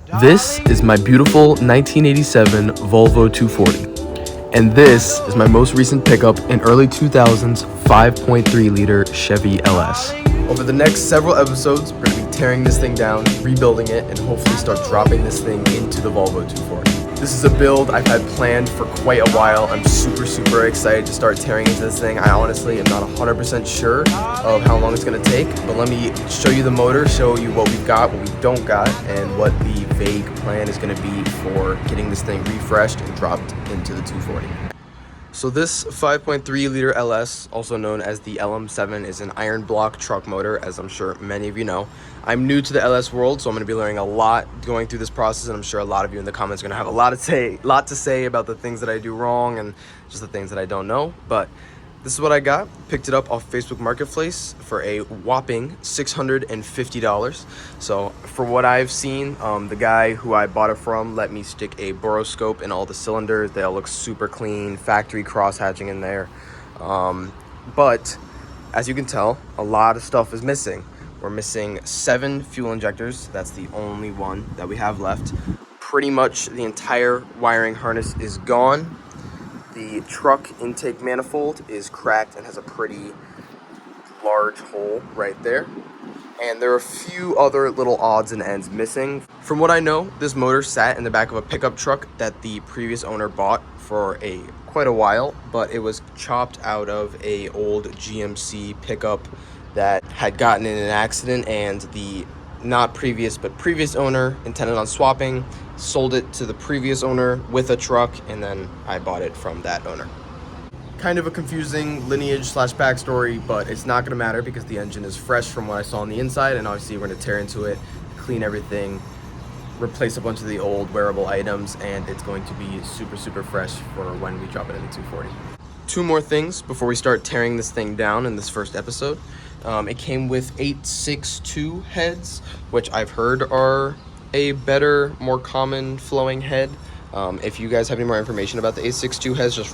This is my beautiful 1987 Volvo 240. And this is my most recent pickup in early 2000s 5.3 liter Chevy LS. Over the next several episodes, we're going to be tearing this thing down, rebuilding it, and hopefully start dropping this thing into the Volvo 240. This is a build I've had planned for quite a while. I'm super excited to start tearing into this thing. I honestly am not 100% sure of how long it's going to take, but let me show you the motor, show you what we've got, what we don't got, and what the vague plan is going to be for getting this thing refreshed and dropped into the 240. So this 5.3 liter LS, also known as the LM7, is an iron block truck motor, as I'm sure many of you know. I'm new to the LS world, so I'm going to be learning a lot going through this process, and I'm sure a lot of you in the comments are going to have a lot to say about the things that I do wrong and just the things that I don't know. But this is what I got. Picked it up off Facebook Marketplace for a whopping $650. So for what I've seen, the guy who I bought it from let me stick a boroscope in all the cylinders. They all look super clean, factory cross-hatching in there. But as you can tell, a lot of stuff is missing. We're missing 7 fuel injectors. That's the only one that we have left. Pretty much the entire wiring harness is gone. The truck intake manifold is cracked and has a pretty large hole right there. And there are a few other little odds and ends missing. From what I know, this motor sat in the back of a pickup truck that the previous owner bought for quite a while, but it was chopped out of a old GMC pickup that had gotten in an accident, and the previous owner intended on swapping, sold it to the previous owner with a truck, and then I bought it from that owner. Kind of a confusing lineage / backstory, but it's not gonna matter because the engine is fresh from what I saw on the inside, and obviously we're gonna tear into it, clean everything, replace a bunch of the old wearable items, and it's going to be super fresh for when we drop it in the 240. 2 more things before we start tearing this thing down in this first episode. It came with 862 heads, which I've heard are a better, more common flowing head. If you guys have any more information about the 862 heads, just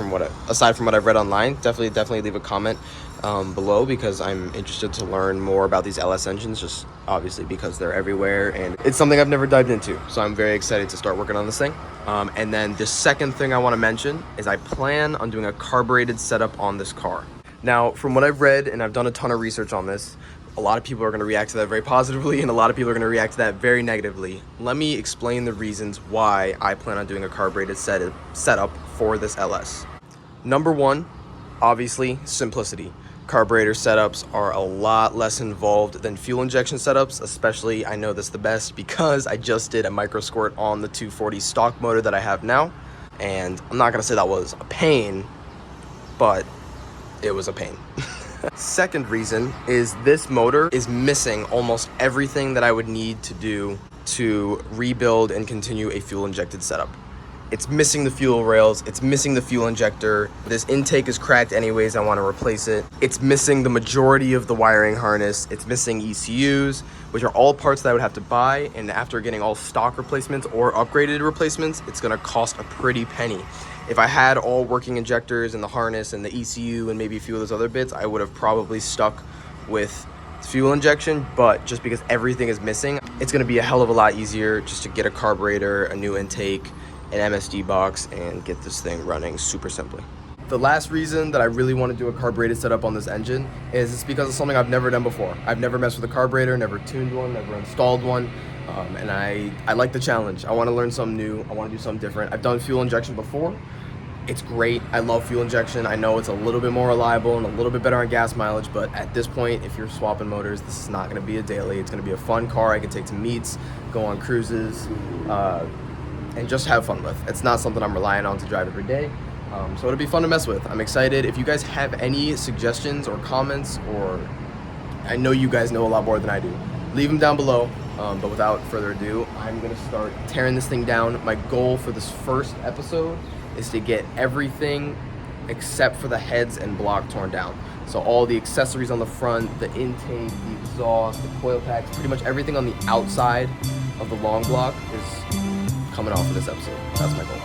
aside from what I've read online, definitely leave a comment below, because I'm interested to learn more about these LS engines, just obviously because they're everywhere and it's something I've never dived into. So I'm very excited to start working on this thing. And then the second thing I want to mention is I plan on doing a carbureted setup on this car. Now, from what I've read, and I've done a ton of research on this, a lot of people are going to react to that very positively, and a lot of people are going to react to that very negatively. Let me explain the reasons why I plan on doing a carbureted setup for this LS. Number 1, obviously, simplicity. Carburetor setups are a lot less involved than fuel injection setups, especially I know this the best because I just did a micro squirt on the 240 stock motor that I have now, and I'm not going to say that was a pain, but it was a pain. Second reason is this motor is missing almost everything that I would need to do to rebuild and continue a fuel injected setup. It's missing the fuel rails, it's missing the fuel injector, this intake is cracked anyways, I want to replace it. It's missing the majority of the wiring harness, it's missing ECUs, which are all parts that I would have to buy, and after getting all stock replacements or upgraded replacements, it's going to cost a pretty penny. If I had all working injectors and the harness and the ECU and maybe a few of those other bits, I would have probably stuck with fuel injection, but just because everything is missing, it's going to be a hell of a lot easier just to get a carburetor, a new intake, an MSD box, and get this thing running super simply. The last reason that I really want to do a carbureted setup on this engine is it's because of something I've never done before. I've never messed with a carburetor, never tuned one, never installed one, and I like the challenge. I want to learn something new. I want to do something different. I've done fuel injection before. It's great. I love fuel injection. I know it's a little bit more reliable and a little bit better on gas mileage, but at this point, if you're swapping motors, this is not going to be a daily. It's going to be a fun car I can take to meets, go on cruises, and just have fun with. It's not something I'm relying on to drive every day, so it'll be fun to mess with. I'm excited. If you guys have any suggestions or comments, or I know you guys know a lot more than I do, leave them down below. But without further ado, I'm going to start tearing this thing down. My goal for this first episode is to get everything except for the heads and block torn down. So all the accessories on the front, the intake, the exhaust, the coil packs, pretty much everything on the outside of the long block is coming off of this episode. That's my goal.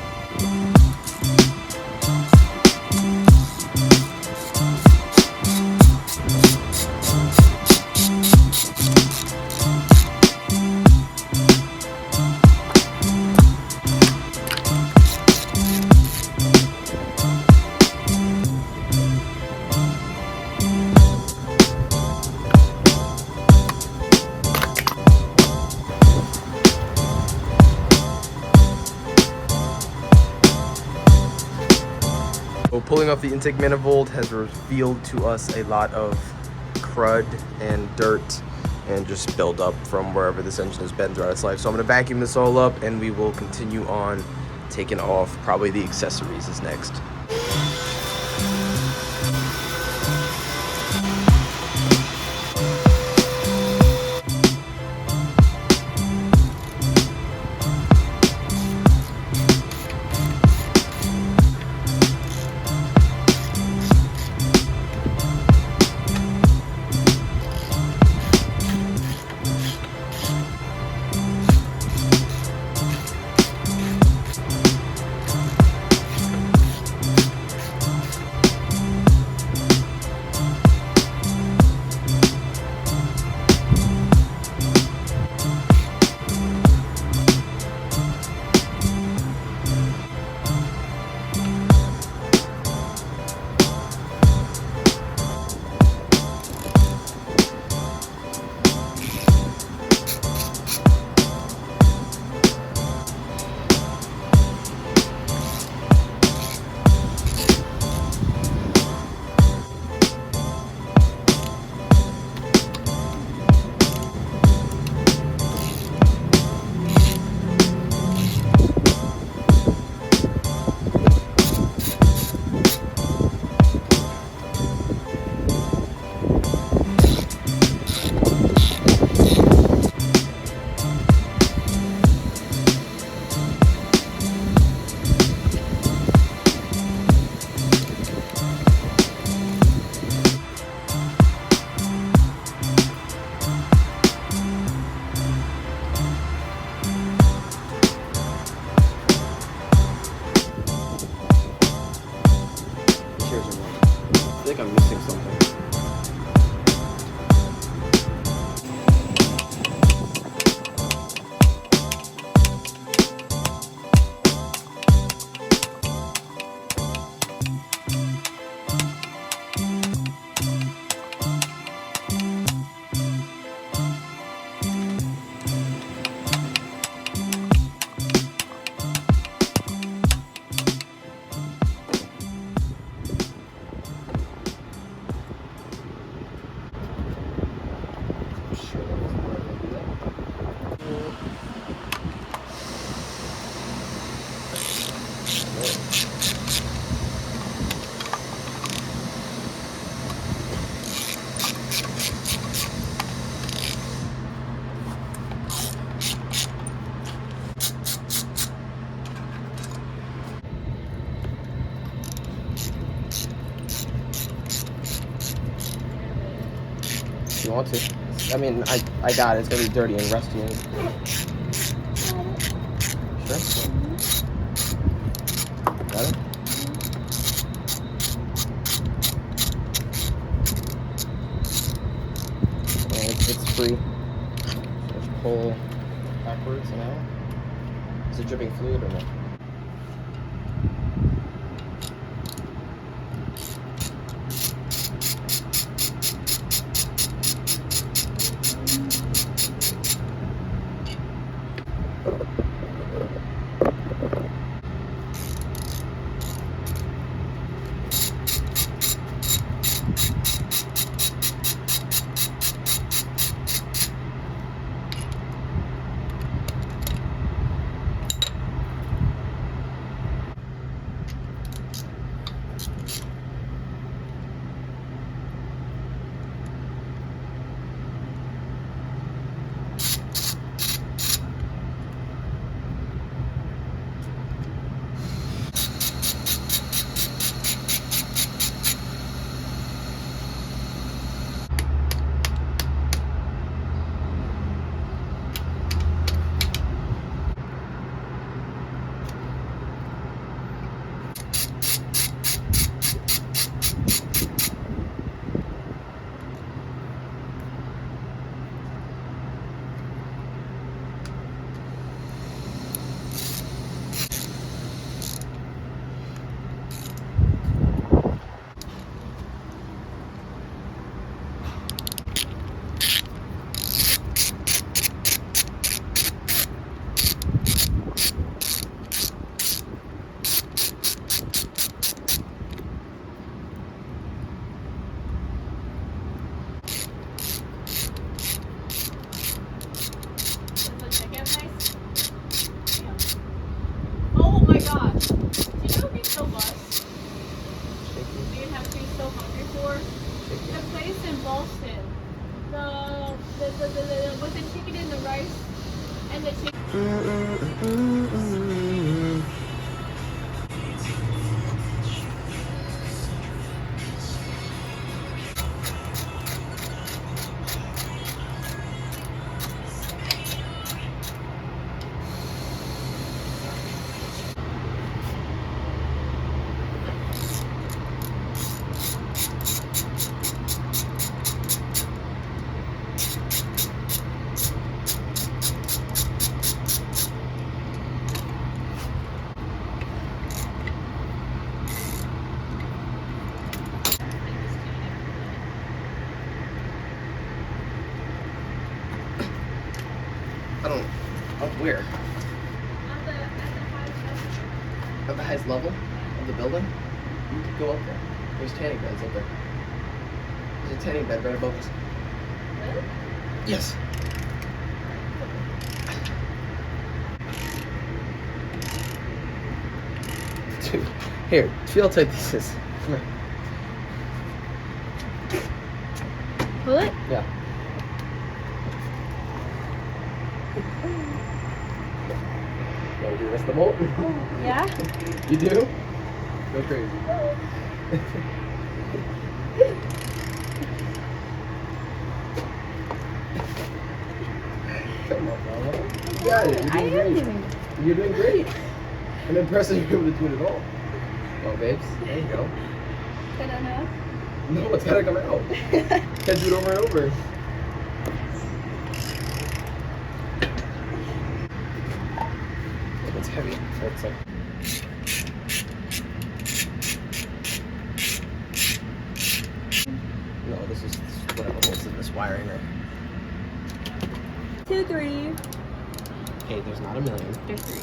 Pulling off the intake manifold has revealed to us a lot of crud and dirt and just build up from wherever this engine has been throughout its life. So I'm gonna vacuum this all up and we will continue on taking off. Probably the accessories is next. I think I'm missing something. You want to? I mean, I got it. It's gonna be dirty and rusty. Sure. Got it. And it's free. Just pull backwards and out. Is it dripping fluid or no? I don't. Up where? At the highest level of the building? You could go up there. There's tanning beds up there. There's a tanning bed right above us. Really? Yes. Dude, here, feel how tight this is. Come here. Pull it? Yeah. Want to do the rest of the bolt? Yeah. You do? Go crazy. Come on, Mama. You got it. I am doing it. You're doing great. I'm impressed that you're able to do it at all. Oh, babes. There you go. Good enough? No, it's gotta come out. Can't do it over and over. It's heavy. It's like. No, this is whatever holds in this wiring right. 2, 3. Hey, there's not a million. There's 3.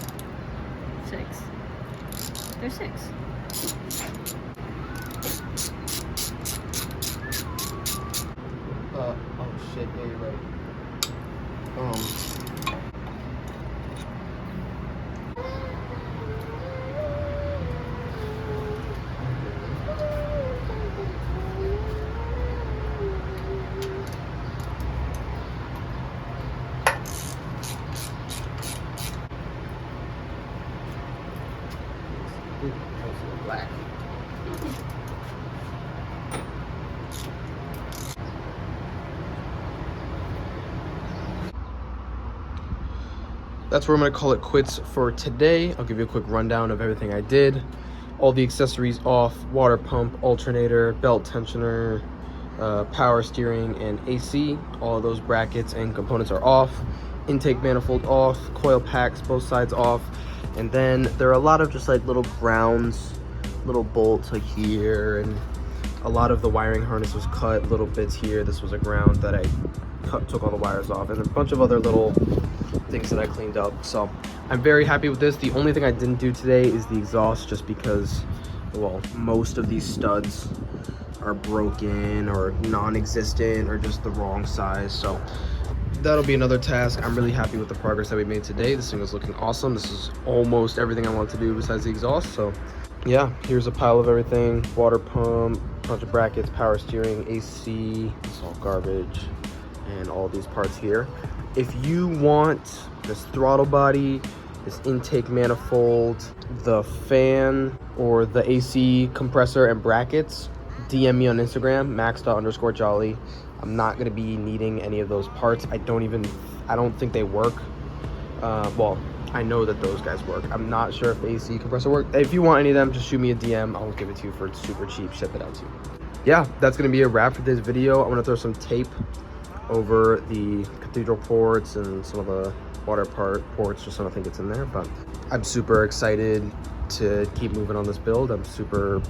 6. There's 6. Oh shit, yeah, you're right. Ooh, that's black. That's where I'm going to call it quits for today. I'll give you a quick rundown of everything I did. All the accessories off: water pump, alternator, belt tensioner, power steering, and AC. All of those brackets and components are off. Intake manifold off, coil packs both sides off. And then there are a lot of just like little grounds, little bolts like here, and a lot of the wiring harness was cut, little bits here. This was a ground that I took all the wires off, and a bunch of other little things that I cleaned up. So I'm very happy with this. The only thing I didn't do today is the exhaust, just because, well, most of these studs are broken or non-existent or just the wrong size. So that'll be another task. I'm really happy with the progress that we made today. This thing is looking awesome. This is almost everything I want to do besides the exhaust. So yeah, here's a pile of everything: water pump, bunch of brackets, power steering, AC, it's all garbage, and all these parts here. If you want this throttle body, this intake manifold, the fan, or the AC compressor and brackets, DM me on Instagram, max._Jolley. I'm not gonna be needing any of those parts. I don't think they work. Well, I know that those guys work. I'm not sure if the AC compressor works. If you want any of them, just shoot me a DM. I'll give it to you for super cheap, ship it out to you. Yeah, that's gonna be a wrap for this video. I'm gonna throw some tape over the cathedral ports and some of the water ports just so I don't think it's in there. But I'm super excited to keep moving on this build. I'm super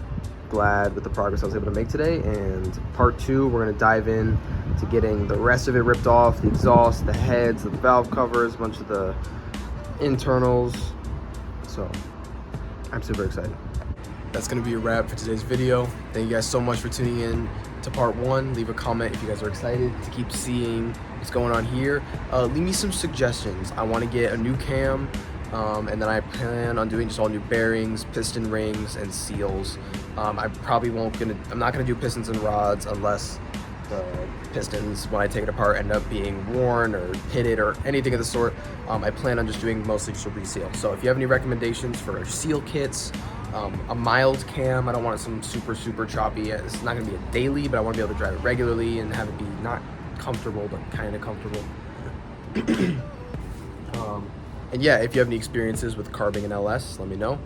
glad with the progress I was able to make today. And part 2, we're going to dive in to getting the rest of it ripped off: the exhaust, the heads, the valve covers, a bunch of the internals. So I'm super excited. That's going to be a wrap for today's video. Thank you guys so much for tuning in to part 1. Leave a comment if you guys are excited to keep seeing what's going on here. Leave me some suggestions. I want to get a new cam, and then I plan on doing just all new bearings, piston rings, and seals. I'm not gonna do pistons and rods unless the pistons, when I take it apart, end up being worn or pitted or anything of the sort, I plan on just doing mostly just a reseal. So if you have any recommendations for seal kits, a mild cam, I don't want some super choppy. It's not gonna be a daily, but I wanna be able to drive it regularly and have it be not comfortable, but kind of comfortable. And yeah, if you have any experiences with carbing an LS, let me know.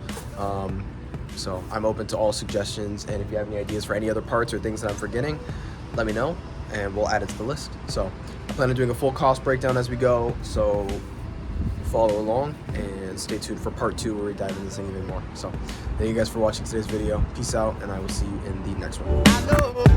So I'm open to all suggestions, and if you have any ideas for any other parts or things that I'm forgetting, let me know, and we'll add it to the list. So I plan on doing a full cost breakdown as we go, so follow along and stay tuned for part 2 where we dive into this thing even more. So thank you guys for watching today's video. Peace out, and I will see you in the next one.